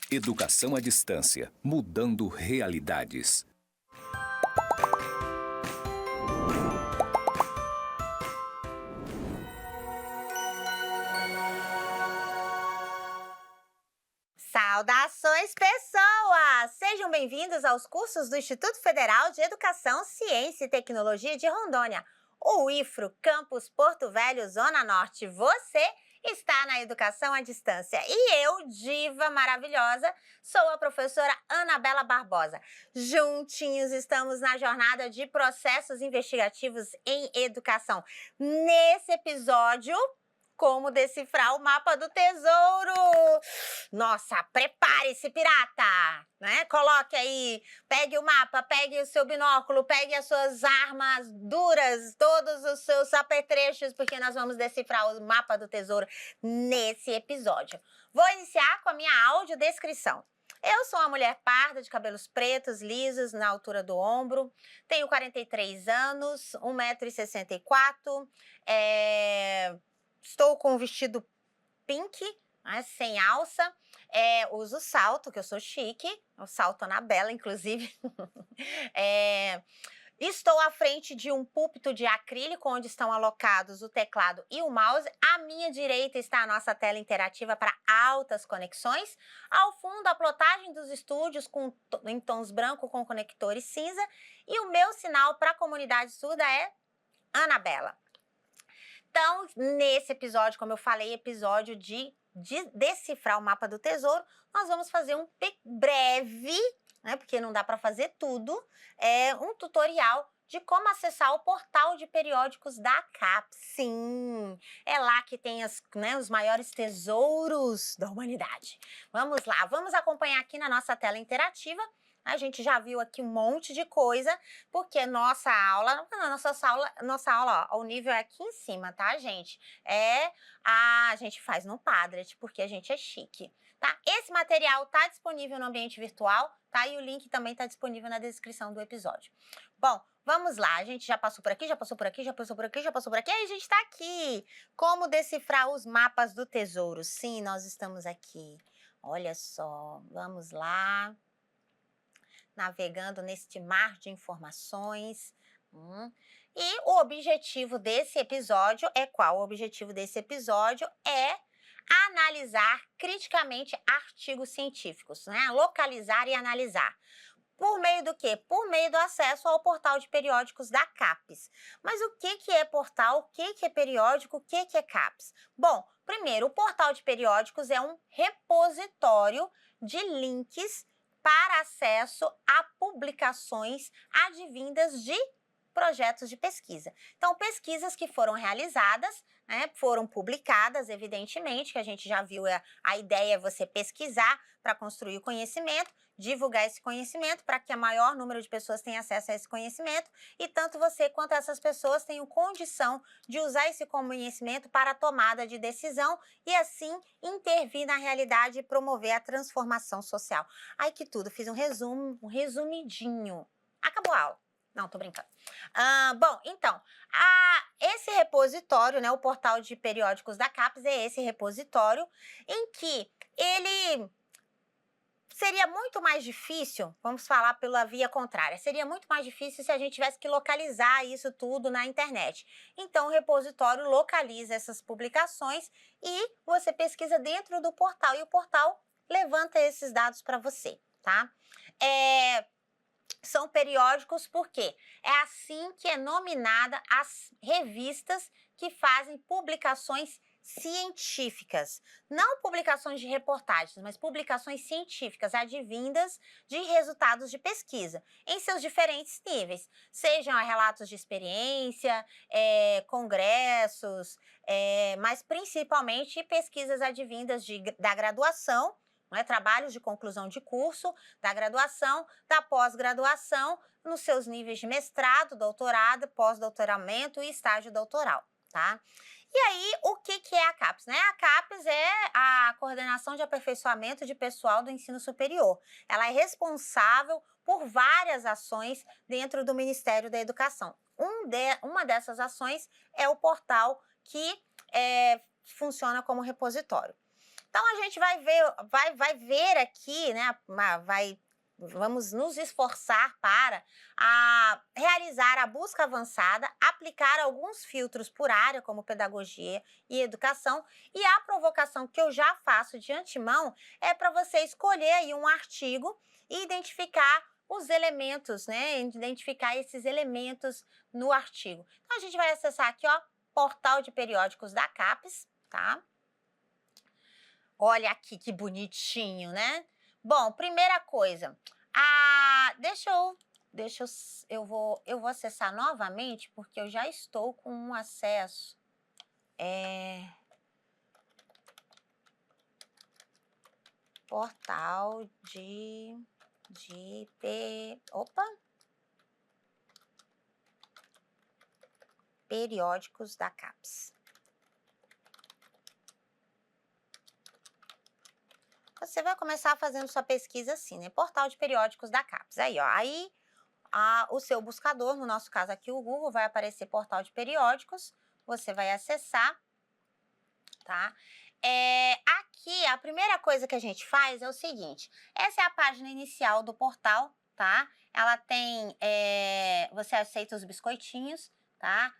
Educação à distância, mudando realidades. Saudações, pessoas! Sejam bem-vindos aos cursos do Instituto Federal de Educação, Ciência e Tecnologia de Rondônia, o IFRO, Campus Porto Velho, Zona Norte. Você está na Educação à Distância. E eu, diva maravilhosa, sou a professora Anabela Barbosa. Juntinhos estamos na jornada de processos investigativos em educação. Nesse episódio, como decifrar o mapa do tesouro. Nossa, prepare-se, pirata, né? Coloque aí, pegue o mapa, pegue o seu binóculo, pegue as suas armas duras, todos os seus apetrechos, porque nós vamos decifrar o mapa do tesouro nesse episódio. Vou iniciar com a minha audiodescrição. Eu sou uma mulher parda, de cabelos pretos, lisos, na altura do ombro, tenho 43 anos, 1,64 m, estou com um vestido pink, né, sem alça, uso salto, que eu sou chique, o salto Anabela, inclusive. Estou à frente de um púlpito de acrílico, onde estão alocados o teclado e o mouse. À minha direita está a nossa tela interativa para altas conexões. Ao fundo, a plotagem dos estúdios em tons branco com conectores cinza. E o meu sinal para a comunidade surda é Anabela. Então, nesse episódio, como eu falei, episódio de decifrar o mapa do tesouro, nós vamos fazer um breve, né, porque não dá para fazer tudo, um tutorial de como acessar o portal de periódicos da CAPES. Sim, é lá que tem os maiores tesouros da humanidade. Vamos lá, vamos acompanhar aqui na nossa tela interativa. A gente já viu aqui um monte de coisa, porque nossa aula, ó, o nível é aqui em cima, tá, gente? A gente faz no Padlet, porque a gente é chique, tá? Esse material tá disponível no ambiente virtual, tá? E o link também tá disponível na descrição do episódio. Bom, vamos lá, a gente já passou por aqui, já passou por aqui, já passou por aqui, já passou por aqui, aí a gente tá aqui. Como decifrar os mapas do tesouro? Sim, nós estamos aqui. Olha só, vamos lá. Navegando neste mar de informações. E o objetivo desse episódio é qual? O objetivo desse episódio é analisar criticamente artigos científicos, né? Localizar e analisar. Por meio do quê? Por meio do acesso ao portal de periódicos da CAPES. Mas o que é portal, o que é periódico, o que é CAPES? Bom, primeiro, o portal de periódicos é um repositório de links para acesso a publicações advindas de projetos de pesquisa. Então, pesquisas que foram realizadas, né, foram publicadas, evidentemente, que a gente já viu, a ideia é você pesquisar para construir o conhecimento, divulgar esse conhecimento para que o maior número de pessoas tenha acesso a esse conhecimento e tanto você quanto essas pessoas tenham condição de usar esse conhecimento para a tomada de decisão e assim intervir na realidade e promover a transformação social. Ai, que tudo, fiz um resumo, um resumidinho. Acabou a aula. Não, tô brincando. Bom, então, esse repositório, né, o portal de periódicos da CAPES é esse repositório em que ele seria muito mais difícil, vamos falar pela via contrária, seria muito mais difícil se a gente tivesse que localizar isso tudo na internet. Então, o repositório localiza essas publicações e você pesquisa dentro do portal e o portal levanta esses dados para você, tá? São periódicos porque é assim que é nominada as revistas que fazem publicações científicas. Não publicações de reportagens, mas publicações científicas advindas de resultados de pesquisa, em seus diferentes níveis. Sejam relatos de experiência, congressos, mas principalmente pesquisas advindas da graduação, trabalhos de conclusão de curso, da graduação, da pós-graduação, nos seus níveis de mestrado, doutorado, pós-doutoramento e estágio doutoral, tá? E aí, o que é a CAPES, né? A CAPES é a Coordenação de Aperfeiçoamento de Pessoal do Ensino Superior. Ela é responsável por várias ações dentro do Ministério da Educação. Uma dessas ações é o portal que funciona como repositório. Então, a gente vai ver aqui, né, vamos nos esforçar para realizar a busca avançada, aplicar alguns filtros por área, como pedagogia e educação, e a provocação que eu já faço de antemão é para você escolher aí um artigo e identificar os elementos, né? Identificar esses elementos no artigo. Então, a gente vai acessar aqui, ó, Portal de Periódicos da CAPES, tá? Olha aqui que bonitinho, né? Bom, primeira coisa, eu vou acessar novamente porque eu já estou com um acesso. Portal periódicos da CAPES. Você vai começar fazendo sua pesquisa assim, né? Portal de periódicos da CAPES. Aí, ó, o seu buscador, no nosso caso aqui o Google, vai aparecer portal de periódicos, você vai acessar, tá? Aqui, a primeira coisa que a gente faz é o seguinte, essa é a página inicial do portal, tá? Ela tem, você aceita os biscoitinhos, tá?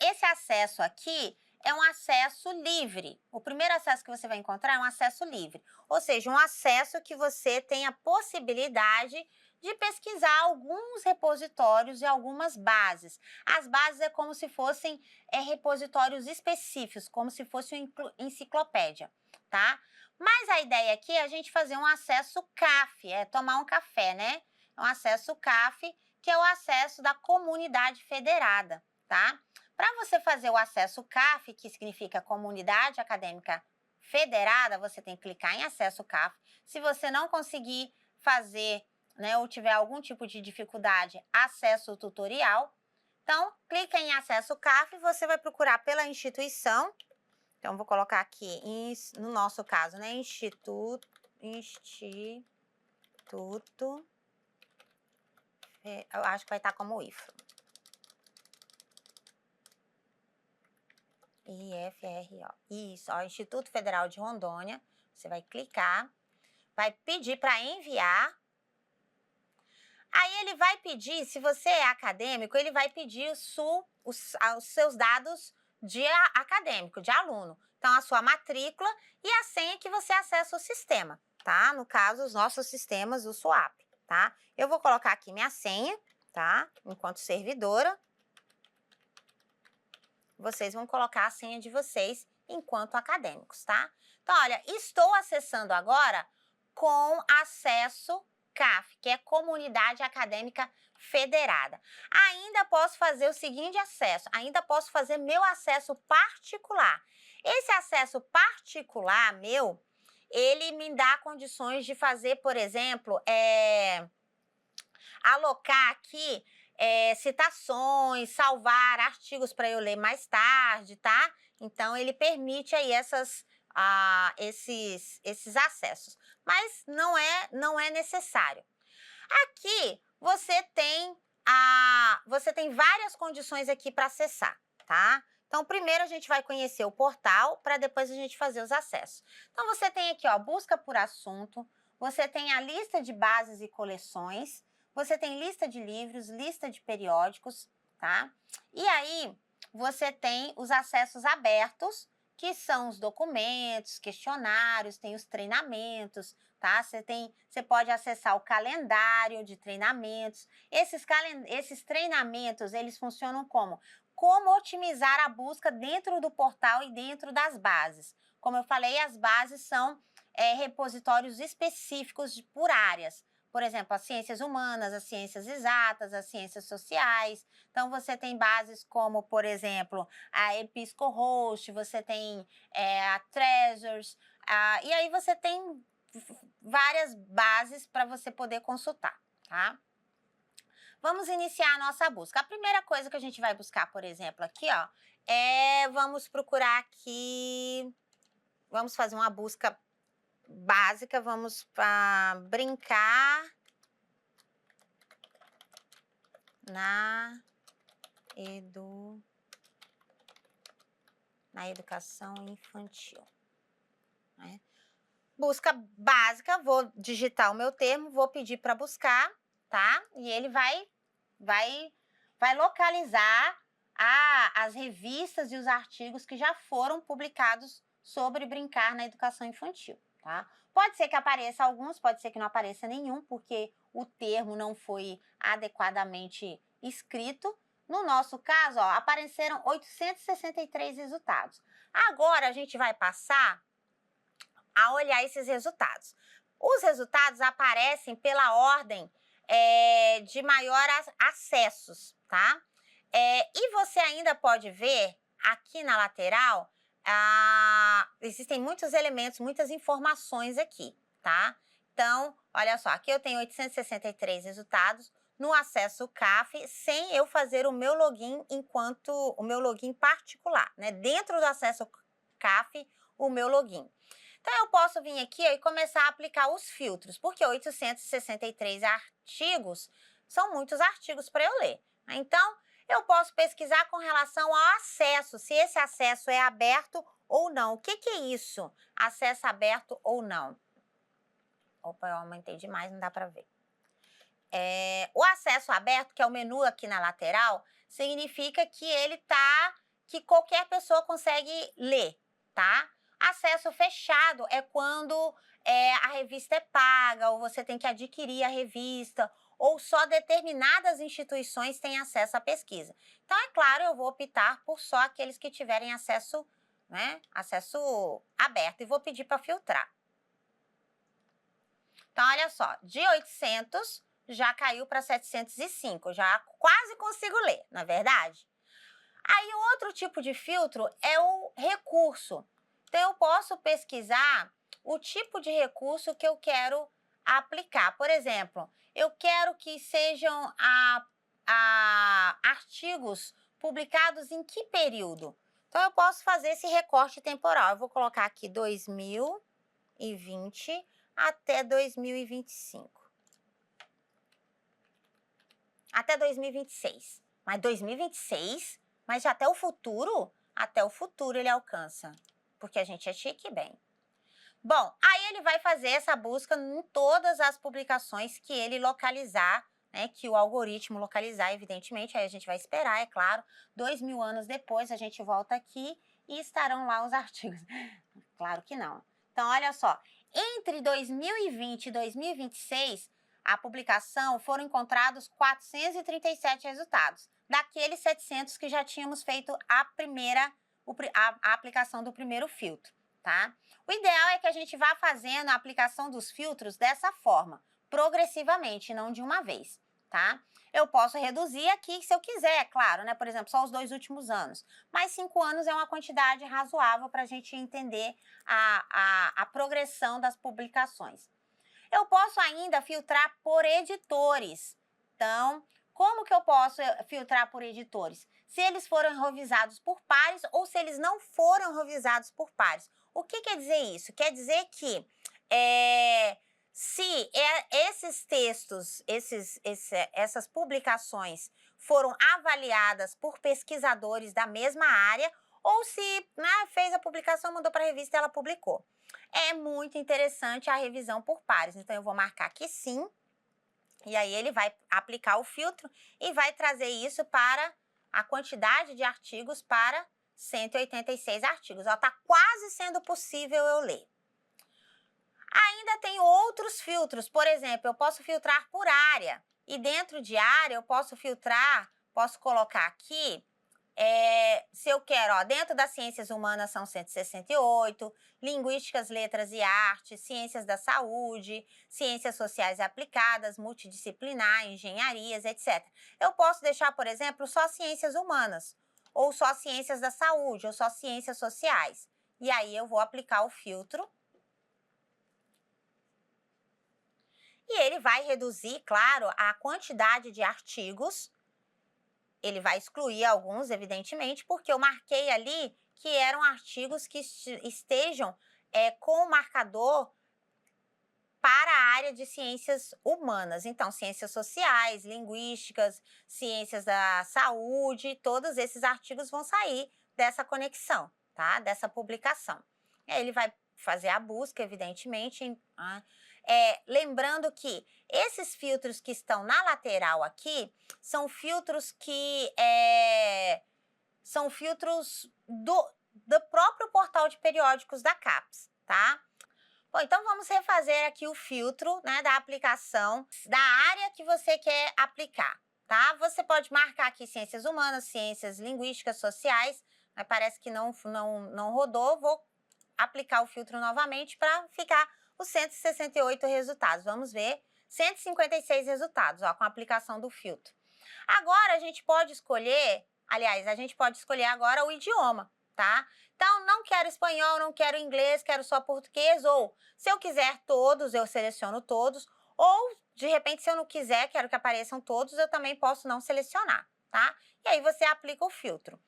Esse acesso aqui é um acesso livre. O primeiro acesso que você vai encontrar é um acesso livre, ou seja, um acesso que você tem a possibilidade de pesquisar alguns repositórios e algumas bases. As bases é como se fossem repositórios específicos, como se fosse uma enciclopédia, tá? Mas a ideia aqui é a gente fazer um acesso CAF, tomar um café, né? Um acesso CAF, que é o acesso da comunidade federada, tá? Para você fazer o acesso CAF, que significa Comunidade Acadêmica Federada, você tem que clicar em acesso CAF. Se você não conseguir fazer, né, ou tiver algum tipo de dificuldade, acesso tutorial. Então, clica em acesso CAF e você vai procurar pela instituição. Então, vou colocar aqui, no nosso caso, né, Instituto, eu acho que vai estar como IFRO. IFRO. Isso, ó, Instituto Federal de Rondônia. Você vai clicar, vai pedir para enviar. Aí ele vai pedir, se você é acadêmico, ele vai pedir os seus dados de acadêmico, de aluno. Então, a sua matrícula e a senha que você acessa o sistema, tá? No caso, os nossos sistemas, o SUAP, tá? Eu vou colocar aqui minha senha, tá? Enquanto servidora. Vocês vão colocar a senha de vocês enquanto acadêmicos, tá? Então, olha, estou acessando agora com acesso CAF, que é Comunidade Acadêmica Federada. Ainda posso fazer o seguinte acesso, ainda posso fazer meu acesso particular. Esse acesso particular meu, ele me dá condições de fazer, por exemplo, alocar aqui citações, salvar artigos para eu ler mais tarde, tá? Então, ele permite aí esses acessos, mas não é necessário. Aqui, você tem várias condições aqui para acessar, tá? Então, primeiro a gente vai conhecer o portal, para depois a gente fazer os acessos. Então, você tem aqui, ó, busca por assunto, você tem a lista de bases e coleções, você tem lista de livros, lista de periódicos, tá? E aí, você tem os acessos abertos, que são os documentos, questionários, tem os treinamentos, tá? Você pode acessar o calendário de treinamentos. Esses treinamentos, eles funcionam como? Como otimizar a busca dentro do portal e dentro das bases. Como eu falei, as bases são repositórios específicos por áreas. Por exemplo, as ciências humanas, as ciências exatas, as ciências sociais. Então, você tem bases como, por exemplo, a EBSCOhost, você tem a Treasures, e aí você tem várias bases para você poder consultar, tá? Vamos iniciar a nossa busca. A primeira coisa que a gente vai buscar, por exemplo, aqui, ó, vamos procurar aqui, vamos fazer uma busca básica, vamos para brincar na educação infantil, né? busca básica, vou digitar o meu termo, vou pedir para buscar, tá? E ele vai localizar as revistas e os artigos que já foram publicados sobre brincar na educação infantil, tá? Pode ser que apareça alguns, pode ser que não apareça nenhum, porque o termo não foi adequadamente escrito. No nosso caso, ó, apareceram 863 resultados. Agora a gente vai passar a olhar esses resultados. Os resultados aparecem pela ordem de maior acessos, tá? E você ainda pode ver aqui na lateral, existem muitos elementos, muitas informações aqui, tá? Então, olha só, aqui eu tenho 863 resultados no acesso CAF, sem eu fazer o meu login o meu login particular, né? Dentro do acesso CAF, o meu login. Então, eu posso vir aqui e começar a aplicar os filtros, porque 863 artigos são muitos artigos para eu ler. Então, eu posso pesquisar com relação ao acesso, se esse acesso é aberto ou não. O que é isso? Acesso aberto ou não? Opa, eu aumentei demais, não dá para ver. O acesso aberto, que é o menu aqui na lateral, significa que que qualquer pessoa consegue ler, tá? Acesso fechado é quando a revista é paga, ou você tem que adquirir a revista, ou só determinadas instituições têm acesso à pesquisa. Então, é claro, eu vou optar por só aqueles que tiverem acesso, né, acesso aberto, e vou pedir para filtrar. Então, olha só, de 800 já caiu para 705, já quase consigo ler, não é verdade? Aí, outro tipo de filtro é o recurso. Então, eu posso pesquisar o tipo de recurso que eu quero aplicar. Por exemplo, eu quero que sejam artigos publicados em que período? Então, eu posso fazer esse recorte temporal. Eu vou colocar aqui 2020 até 2025. Até 2026. Mas 2026? Mas já até o futuro? Até o futuro ele alcança. Porque a gente é chique, bem. Bom, aí ele vai fazer essa busca em todas as publicações que ele localizar, né? Que o algoritmo localizar, evidentemente. Aí a gente vai esperar, é claro. 2000 anos depois a gente volta aqui e estarão lá os artigos. Claro que não. Então, olha só. Entre 2020 e 2026, a publicação foram encontrados 437 resultados, daqueles 700 que já tínhamos feito a aplicação do primeiro filtro, tá? O ideal é que a gente vá fazendo a aplicação dos filtros dessa forma, progressivamente, não de uma vez, tá? Eu posso reduzir aqui se eu quiser, é claro, né? Por exemplo, só os 2 últimos anos. Mas 5 anos é uma quantidade razoável para a gente entender a progressão das publicações. Eu posso ainda filtrar por editores. Então, como que eu posso filtrar por editores? Se eles foram revisados por pares ou se eles não foram revisados por pares. O que quer dizer isso? Quer dizer que se esses textos, essas publicações foram avaliadas por pesquisadores da mesma área ou se fez a publicação, mandou para a revista e ela publicou. É muito interessante a revisão por pares. Então, eu vou marcar que sim. E aí, ele vai aplicar o filtro e vai trazer isso para a quantidade de artigos para 186 artigos. Está quase sendo possível eu ler. Ainda tem outros filtros. Por exemplo, eu posso filtrar por área. E dentro de área, eu posso filtrar, posso colocar aqui, se eu quero, dentro das ciências humanas são 168, linguísticas, letras e artes, ciências da saúde, ciências sociais aplicadas, multidisciplinar, engenharias, etc. Eu posso deixar, por exemplo, só ciências humanas, ou só ciências da saúde, ou só ciências sociais. E aí eu vou aplicar o filtro. E ele vai reduzir, claro, a quantidade de artigos. Ele vai excluir alguns, evidentemente, porque eu marquei ali que eram artigos que estejam com o marcador para a área de ciências humanas. Então, ciências sociais, linguísticas, ciências da saúde, todos esses artigos vão sair dessa conexão, tá? Dessa publicação. Ele vai fazer a busca, evidentemente. Lembrando que esses filtros que estão na lateral aqui são filtros que são filtros do próprio portal de periódicos da CAPES, tá? Bom, então vamos refazer aqui o filtro, né, da aplicação da área que você quer aplicar, tá? Você pode marcar aqui ciências humanas, ciências linguísticas, sociais, mas parece que não rodou. Vou aplicar o filtro novamente para ficar os 168 resultados. Vamos ver, 156 resultados, ó, com a aplicação do filtro. Agora a gente pode escolher, a gente pode escolher agora o idioma, tá? Então, não quero espanhol, não quero inglês, quero só português, ou se eu quiser todos, eu seleciono todos, ou, de repente, se eu não quiser, quero que apareçam todos, eu também posso não selecionar, tá? E aí você aplica o filtro.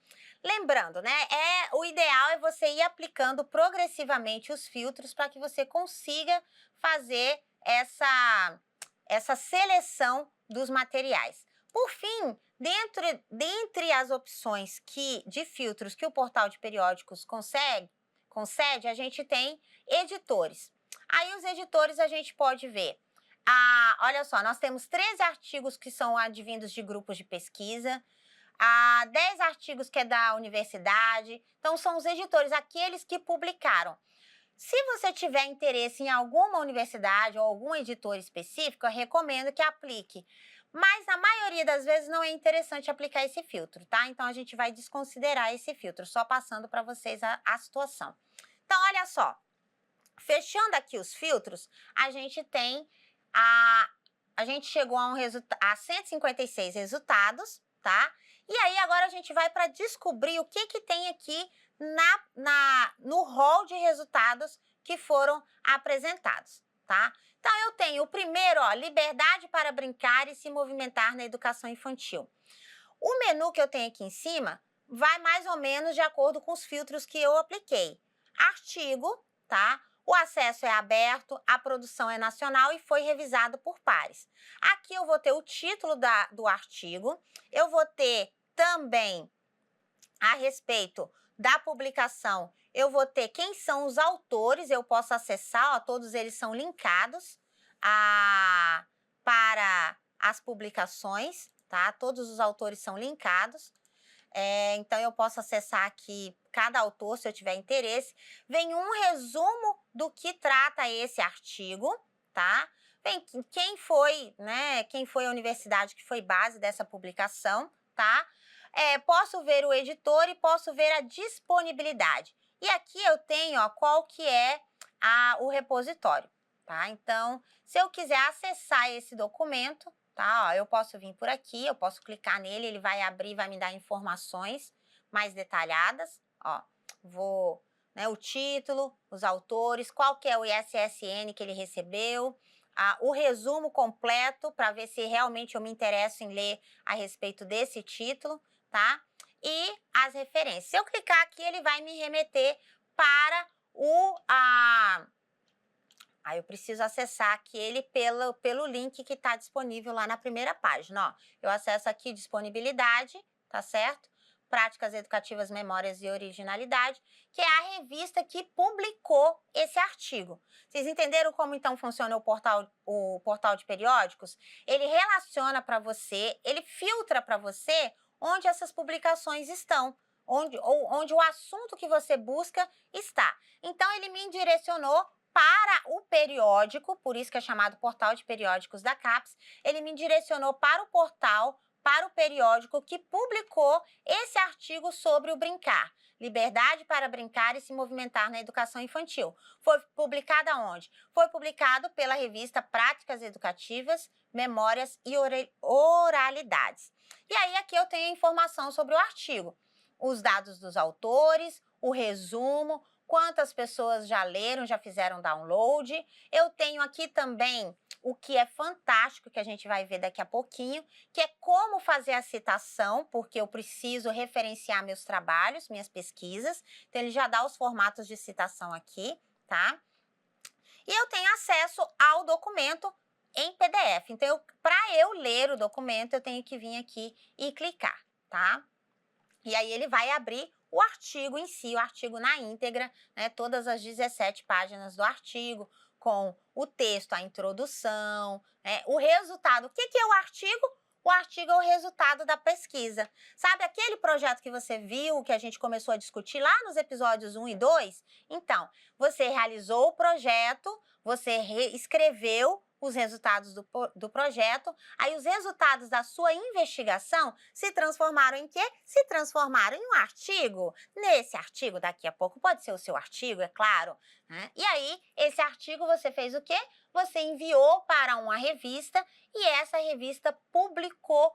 Lembrando, né, o ideal é você ir aplicando progressivamente os filtros para que você consiga fazer essa seleção dos materiais. Por fim, dentre as opções de filtros que o portal de periódicos concede, a gente tem editores. Aí os editores a gente pode ver. Olha só, nós temos 13 artigos que são advindos de grupos de pesquisa, 10 artigos que é da universidade. Então, são os editores, aqueles que publicaram. Se você tiver interesse em alguma universidade ou algum editor específico, eu recomendo que aplique. Mas, na maioria das vezes, não é interessante aplicar esse filtro, tá? Então, a gente vai desconsiderar esse filtro, só passando para vocês a situação. Então, olha só. Fechando aqui os filtros, a gente tem a gente chegou a 156 resultados, tá? E aí, agora a gente vai para descobrir o que tem aqui no rol de resultados que foram apresentados, tá? Então, eu tenho o primeiro, ó, liberdade para brincar e se movimentar na educação infantil. O menu que eu tenho aqui em cima vai mais ou menos de acordo com os filtros que eu apliquei. Artigo, tá? O acesso é aberto, a produção é nacional e foi revisado por pares. Aqui eu vou ter o título do artigo, eu vou ter também, a respeito da publicação, eu vou ter quem são os autores, eu posso acessar, ó, todos eles são linkados para as publicações, tá? Todos os autores são linkados. Então, eu posso acessar aqui cada autor, se eu tiver interesse. Vem um resumo do que trata esse artigo, tá? Vem quem foi, né? Quem foi a universidade que foi base dessa publicação, tá? Posso ver o editor e posso ver a disponibilidade. E aqui eu tenho, ó, qual que é o repositório, tá? Então, se eu quiser acessar esse documento, tá? Ó, eu posso vir por aqui, eu posso clicar nele, ele vai abrir, vai me dar informações mais detalhadas. Ó, né, o título, os autores, qual que é o ISSN que ele recebeu, o resumo completo para ver se realmente eu me interesso em ler a respeito desse título, tá? E as referências. Se eu clicar aqui, ele vai me remeter para Aí eu preciso acessar aqui ele pelo link que está disponível lá na primeira página. Ó, eu acesso aqui disponibilidade, tá certo? Práticas Educativas, Memórias e Originalidade, que é a revista que publicou esse artigo. Vocês entenderam como então funciona o portal de periódicos? Ele relaciona para você, ele filtra para você onde essas publicações estão, onde o assunto que você busca está. Então, ele me direcionou para o periódico, por isso que é chamado Portal de Periódicos da CAPES, ele me direcionou para o portal, para o periódico que publicou esse artigo sobre o brincar. Liberdade para brincar e se movimentar na educação infantil. Foi publicado aonde? Foi publicado pela revista Práticas Educativas, Memórias e Oralidades. E aí aqui eu tenho a informação sobre o artigo. Os dados dos autores, o resumo, quantas pessoas já leram, já fizeram download. Eu tenho aqui também o que é fantástico, que a gente vai ver daqui a pouquinho, que é como fazer a citação, porque eu preciso referenciar meus trabalhos, minhas pesquisas. Então, ele já dá os formatos de citação aqui, tá? E eu tenho acesso ao documento em PDF. Então, para eu ler o documento, eu tenho que vir aqui e clicar, tá? E aí, ele vai abrir o artigo em si, o artigo na íntegra, né, todas as 17 páginas do artigo, com o texto, a introdução, né, o resultado. O que é o artigo? O artigo é o resultado da pesquisa. Sabe aquele projeto que você viu, que a gente começou a discutir lá nos episódios 1 e 2? Então, você realizou o projeto, você escreveu os resultados do projeto, aí os resultados da sua investigação se transformaram em quê? Se transformaram em um artigo. Nesse artigo, daqui a pouco, pode ser o seu artigo, é claro, né? E aí, esse artigo você fez o quê? Você enviou para uma revista e essa revista publicou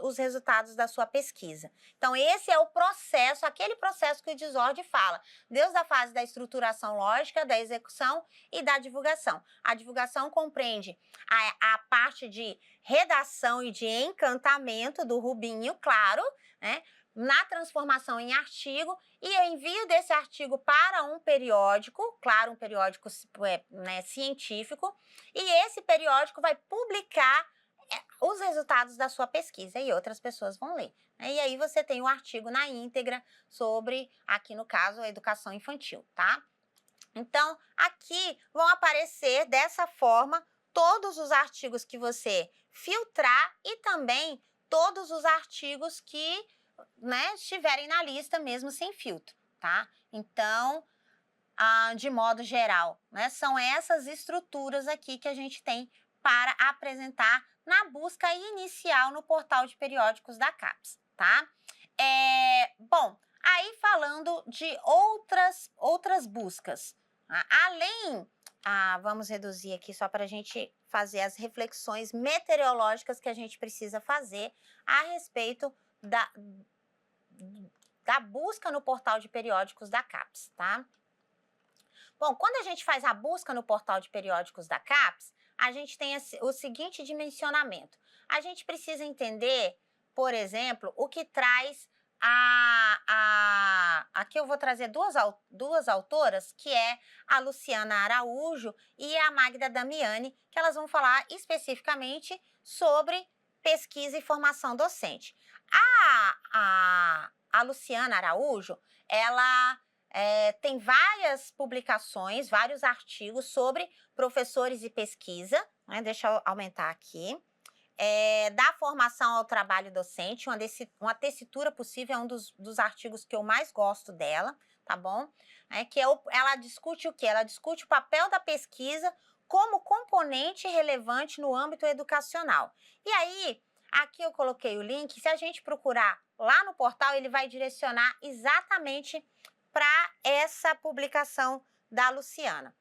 os resultados da sua pesquisa. Então, esse é o processo, aquele processo que o Desord fala, desde a fase da estruturação lógica, da execução e da divulgação. A divulgação compreende a parte de redação e de encantamento do Rubinho, claro, né? Na transformação em artigo e o envio desse artigo para um periódico, claro, um periódico né, científico, e esse periódico vai publicar os resultados da sua pesquisa e outras pessoas vão ler, né? E aí você tem o artigo na íntegra sobre, aqui no caso, a educação infantil, tá? Então, aqui vão aparecer dessa forma todos os artigos que você filtrar e também todos os artigos que, né, estiverem na lista mesmo sem filtro, tá? Então, de modo geral, né, são essas estruturas aqui que a gente tem para apresentar na busca inicial no portal de periódicos da CAPES, tá? Bom, aí falando de outras buscas, além, vamos reduzir aqui só para a gente fazer as reflexões meteorológicas que a gente precisa fazer a respeito da busca no portal de periódicos da CAPES, tá? Bom, quando a gente faz a busca no portal de periódicos da CAPES, a gente tem o seguinte dimensionamento. A gente precisa entender, por exemplo, o que traz aqui eu vou trazer duas autoras, que é a Luciana Araújo e a Magda Damiani, que elas vão falar especificamente sobre pesquisa e formação docente. A Luciana Araújo, ela tem várias publicações, vários artigos sobre professores e pesquisa, né? Deixa eu aumentar aqui. Da formação ao trabalho docente, uma tessitura possível é um dos artigos que eu mais gosto dela, tá bom? Ela discute o quê? Ela discute o papel da pesquisa como componente relevante no âmbito educacional. E aí, aqui eu coloquei o link, se a gente procurar lá no portal, ele vai direcionar exatamente para essa publicação da Luciana.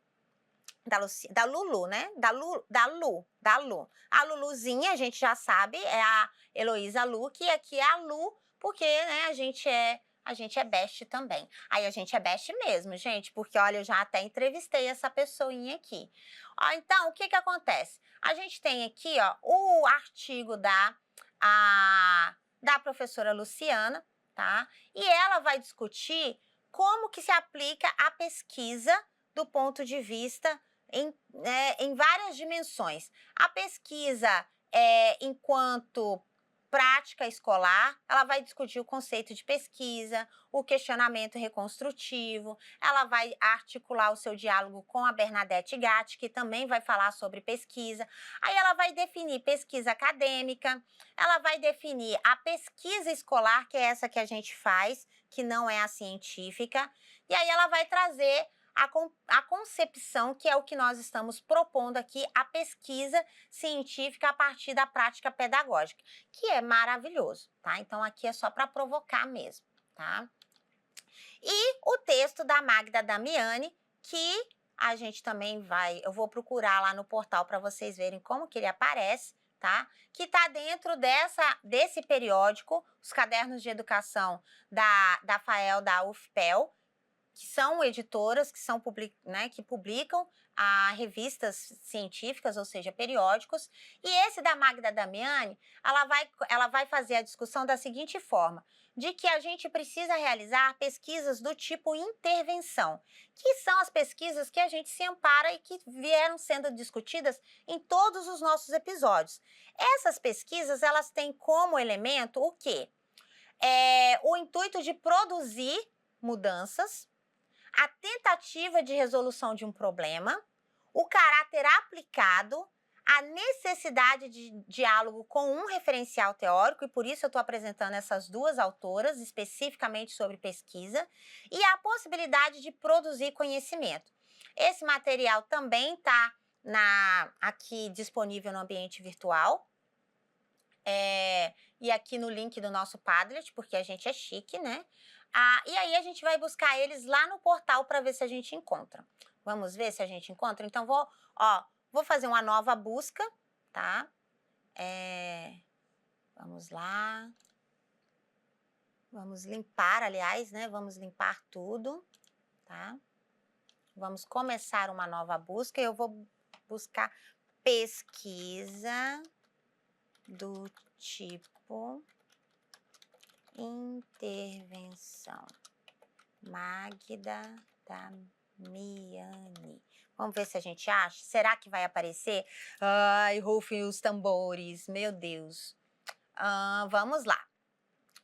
Da Lulu, né? Da Lu. A Luluzinha, a gente já sabe, é a Heloísa Lu, que aqui é a Lu, porque, né, a gente é best também. Aí a gente é best mesmo, gente, porque, olha, eu já até entrevistei essa pessoinha aqui. Então, o que acontece? A gente tem aqui, ó, o artigo da professora Luciana, tá? E ela vai discutir como que se aplica a pesquisa do ponto de vista em várias dimensões. A pesquisa, enquanto prática escolar, ela vai discutir o conceito de pesquisa, o questionamento reconstrutivo, ela vai articular o seu diálogo com a Bernadette Gatti, que também vai falar sobre pesquisa. Aí ela vai definir pesquisa acadêmica, ela vai definir a pesquisa escolar, que é essa que a gente faz, que não é a científica, e aí ela vai trazer a concepção, que é o que nós estamos propondo aqui, a pesquisa científica a partir da prática pedagógica, que é maravilhoso, tá? Então, aqui é só para provocar mesmo, tá? E o texto da Magda Damiani, que a gente também eu vou procurar lá no portal para vocês verem como que ele aparece, tá? Que está dentro desse periódico, os Cadernos de Educação da FAEL, da UFPEL, que são editoras que publicam revistas científicas, ou seja, periódicos. E esse da Magda Damiani, ela vai fazer a discussão da seguinte forma, de que a gente precisa realizar pesquisas do tipo intervenção, que são as pesquisas que a gente se ampara e que vieram sendo discutidas em todos os nossos episódios. Essas pesquisas, elas têm como elemento o quê? O intuito de produzir mudanças, a tentativa de resolução de um problema, o caráter aplicado, a necessidade de diálogo com um referencial teórico, e por isso eu estou apresentando essas duas autoras, especificamente sobre pesquisa, e a possibilidade de produzir conhecimento. Esse material também está aqui disponível no ambiente virtual, e aqui no link do nosso Padlet, porque a gente é chique, né? E aí a gente vai buscar eles lá no portal para ver se a gente encontra. Vamos ver se a gente encontra? Então, vou fazer uma nova busca, tá? Vamos lá. Vamos limpar, aliás, né? Vamos limpar tudo, tá? Vamos começar uma nova busca. Eu vou buscar pesquisa do tipo intervenção. Magda Damiani. Vamos ver se a gente acha. Será que vai aparecer? Ai, rufem os tambores, meu Deus. Vamos lá.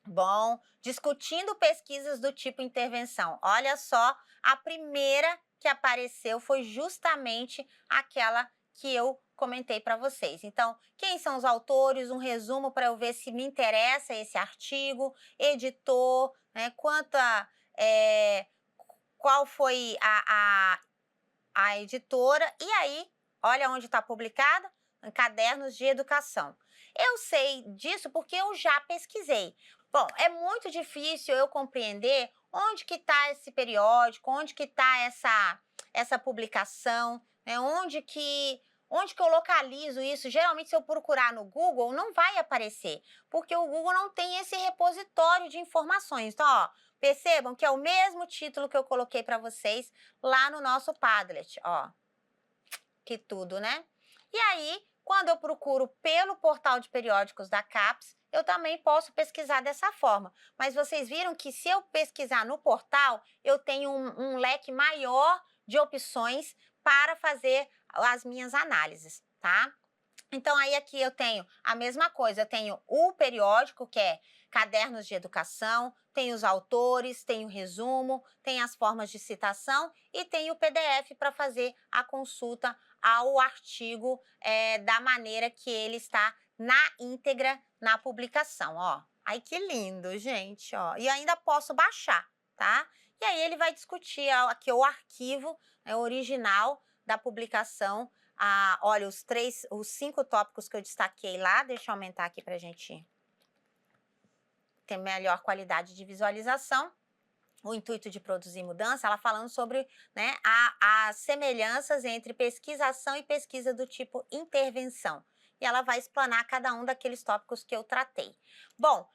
Bom, discutindo pesquisas do tipo intervenção. Olha só, a primeira que apareceu foi justamente aquela que eu comentei para vocês. Então, quem são os autores? Um resumo para eu ver se me interessa esse artigo, editor, né? Qual foi a editora, e aí, olha onde está publicada, em Cadernos de Educação. Eu sei disso porque eu já pesquisei. Bom, é muito difícil eu compreender onde que está esse periódico, onde que está essa publicação, né? Onde que eu localizo isso. Geralmente, se eu procurar no Google, não vai aparecer, porque o Google não tem esse repositório de informações. Então, ó, percebam que é o mesmo título que eu coloquei para vocês lá no nosso Padlet, ó. Que tudo, né? E aí, quando eu procuro pelo portal de periódicos da CAPES, eu também posso pesquisar dessa forma. Mas vocês viram que se eu pesquisar no portal, eu tenho um leque maior de opções para fazer as minhas análises, tá? Então, aí aqui eu tenho a mesma coisa, eu tenho o periódico, que é Cadernos de Educação, tem os autores, tem o resumo, tem as formas de citação e tem o PDF para fazer a consulta ao artigo da maneira que ele está na íntegra na publicação, ó. Ai, que lindo, gente, ó. E ainda posso baixar, tá? E aí ele vai discutir aqui o arquivo original da publicação. Olha, os 5 tópicos que eu destaquei lá, deixa eu aumentar aqui para a gente ter melhor qualidade de visualização. O intuito de produzir mudança, ela falando sobre, né, as semelhanças entre pesquisação e pesquisa do tipo intervenção. E ela vai explanar cada um daqueles tópicos que eu tratei. Bom,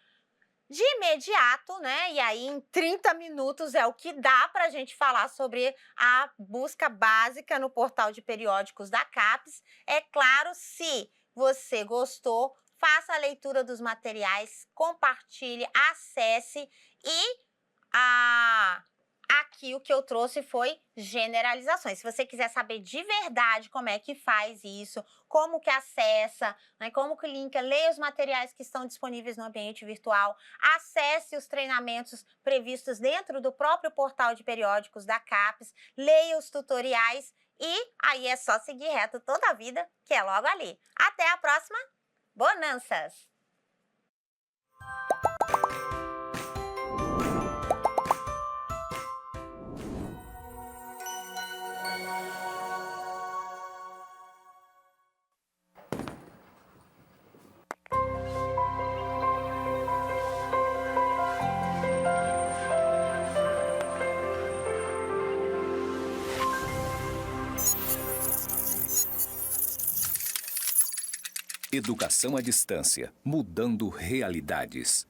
de imediato, né, e aí em 30 minutos é o que dá para a gente falar sobre a busca básica no portal de periódicos da CAPES. É claro, se você gostou, faça a leitura dos materiais, compartilhe, acesse e aqui o que eu trouxe foi generalizações. Se você quiser saber de verdade como é que faz isso, como que acessa, né, como que linka, leia os materiais que estão disponíveis no ambiente virtual, acesse os treinamentos previstos dentro do próprio portal de periódicos da CAPES, leia os tutoriais e aí é só seguir reto toda a vida, que é logo ali. Até a próxima, bonanças! Educação à distância, mudando realidades.